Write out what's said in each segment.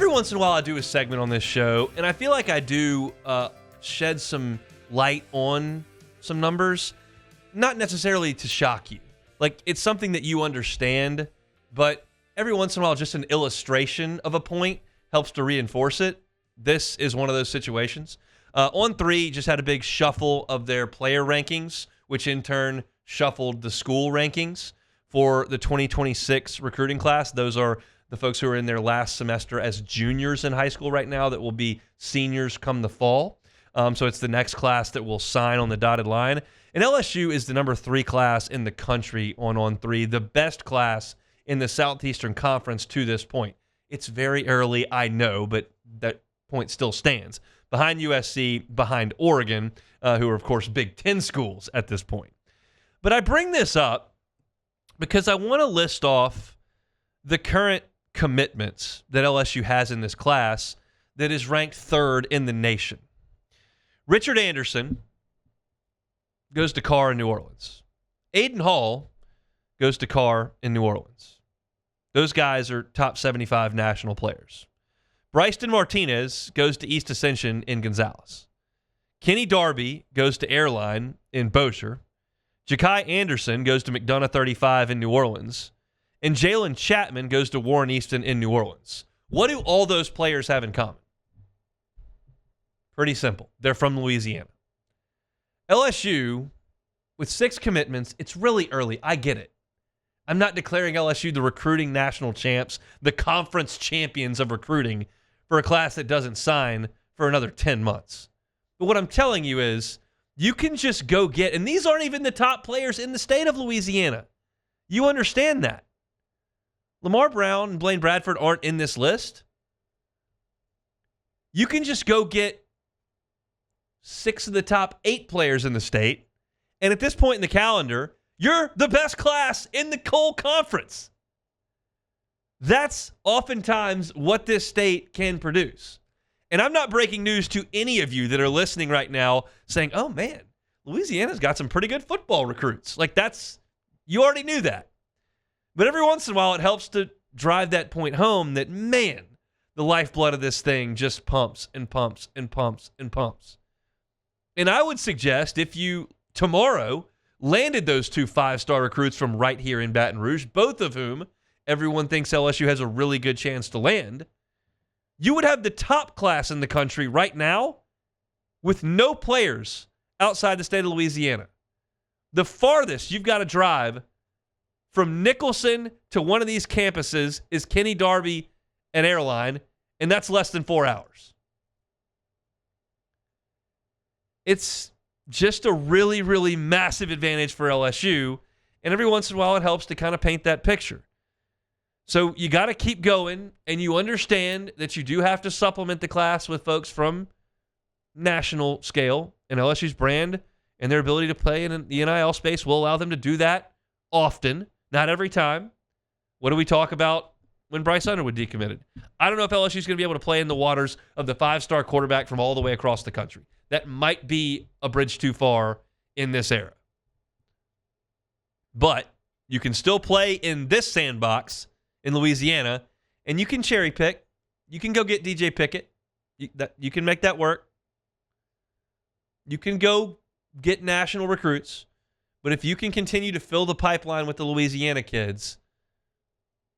Every once in a while I do a segment on this show, and I feel like I do shed some light on some numbers, not necessarily to shock you. Like, it's something that you understand, but every once in a while just an illustration of a point helps to reinforce it. This is one of those situations. On3 just had a big shuffle of their player rankings, which in turn shuffled the school rankings for the 2026 recruiting class. Those are the folks who are in their last semester as juniors in high school right now that will be seniors come the fall. So it's the next class that will sign on the dotted line. And LSU is the number 3 class in the country on3, the best class in the Southeastern Conference to this point. It's very early, I know, but that point still stands. Behind USC, behind Oregon, who are, of course, Big Ten schools at this point. But I bring this up because I want to list off the current commitments that LSU has in this class that is ranked 3rd in the nation. Richard Anderson goes to Carr in New Orleans. Aiden Hall goes to Carr in New Orleans. Those guys are top 75 national players. Bryson Martinez goes to East Ascension in Gonzales. Kenny Darby goes to Airline in Bossier. Ja'Kai Anderson goes to McDonough 35 in New Orleans. And Jalen Chapman goes to Warren Easton in New Orleans. What do all those players have in common? Pretty simple. They're from Louisiana. LSU, with 6 commitments, it's really early. I get it. I'm not declaring LSU the recruiting national champs, the conference champions of recruiting for a class that doesn't sign for another 10 months. But what I'm telling you is you can just go get, and these aren't even the top players in the state of Louisiana. You understand that. Lamar Brown and Blaine Bradford aren't in this list. You can just go get 6 of the top 8 players in the state, and at this point in the calendar, you're the best class in the whole conference. That's oftentimes what this state can produce. And I'm not breaking news to any of you that are listening right now saying, oh man, Louisiana's got some pretty good football recruits. Like you already knew that. But every once in a while it helps to drive that point home that, man, the lifeblood of this thing just pumps and pumps and pumps and pumps. And I would suggest if you tomorrow landed those 2 5-star recruits from right here in Baton Rouge, both of whom everyone thinks LSU has a really good chance to land, you would have the top class in the country right now with no players outside the state of Louisiana. The farthest you've got to drive from Nicholson to one of these campuses is Kenny Darby and Airline, and that's less than 4 hours. It's just a really, really massive advantage for LSU, and every once in a while it helps to kind of paint that picture. So you got to keep going, and you understand that you do have to supplement the class with folks from national scale, and LSU's brand and their ability to play in the NIL space will allow them to do that often, not every time. What do we talk about when Bryce Underwood decommitted? I don't know if LSU's going to be able to play in the waters of the 5-star quarterback from all the way across the country. That might be a bridge too far in this era. But you can still play in this sandbox in Louisiana, and you can cherry pick. You can go get DJ Pickett. You can make that work. You can go get national recruits. But if you can continue to fill the pipeline with the Louisiana kids,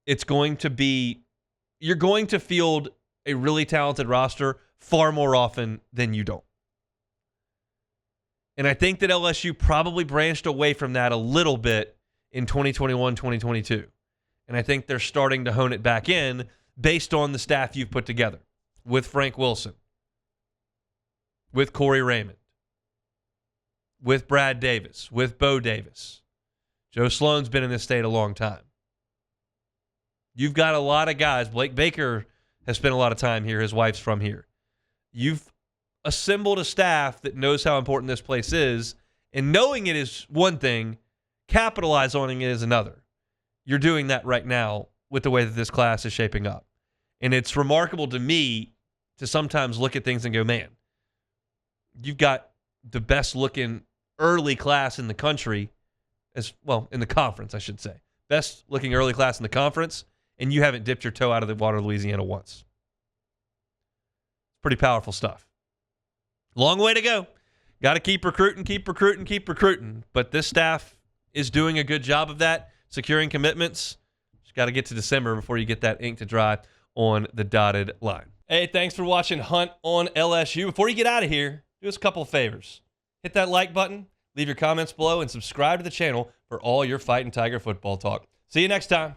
you're going to field a really talented roster far more often than you don't. And I think that LSU probably branched away from that a little bit in 2021, 2022. And I think they're starting to hone it back in based on the staff you've put together with Frank Wilson, with Corey Raymond, with Brad Davis, with Bo Davis. Joe Sloan's been in this state a long time. You've got a lot of guys. Blake Baker has spent a lot of time here. His wife's from here. You've assembled a staff that knows how important this place is, and knowing it is one thing, capitalize on it is another. You're doing that right now with the way that this class is shaping up. And it's remarkable to me to sometimes look at things and go, man, you've got the best looking early class in the country, as well, in the conference, I should say. Best looking early class in the conference, and you haven't dipped your toe out of the water of Louisiana once. Pretty powerful stuff. Long way to go. Got to keep recruiting, keep recruiting, keep recruiting. But this staff is doing a good job of that, securing commitments. Just got to get to December before you get that ink to dry on the dotted line. Hey, thanks for watching Hunt on LSU. Before you get out of here, do us a couple of favors. Hit that like button, leave your comments below, and subscribe to the channel for all your Fighting Tiger football talk. See you next time.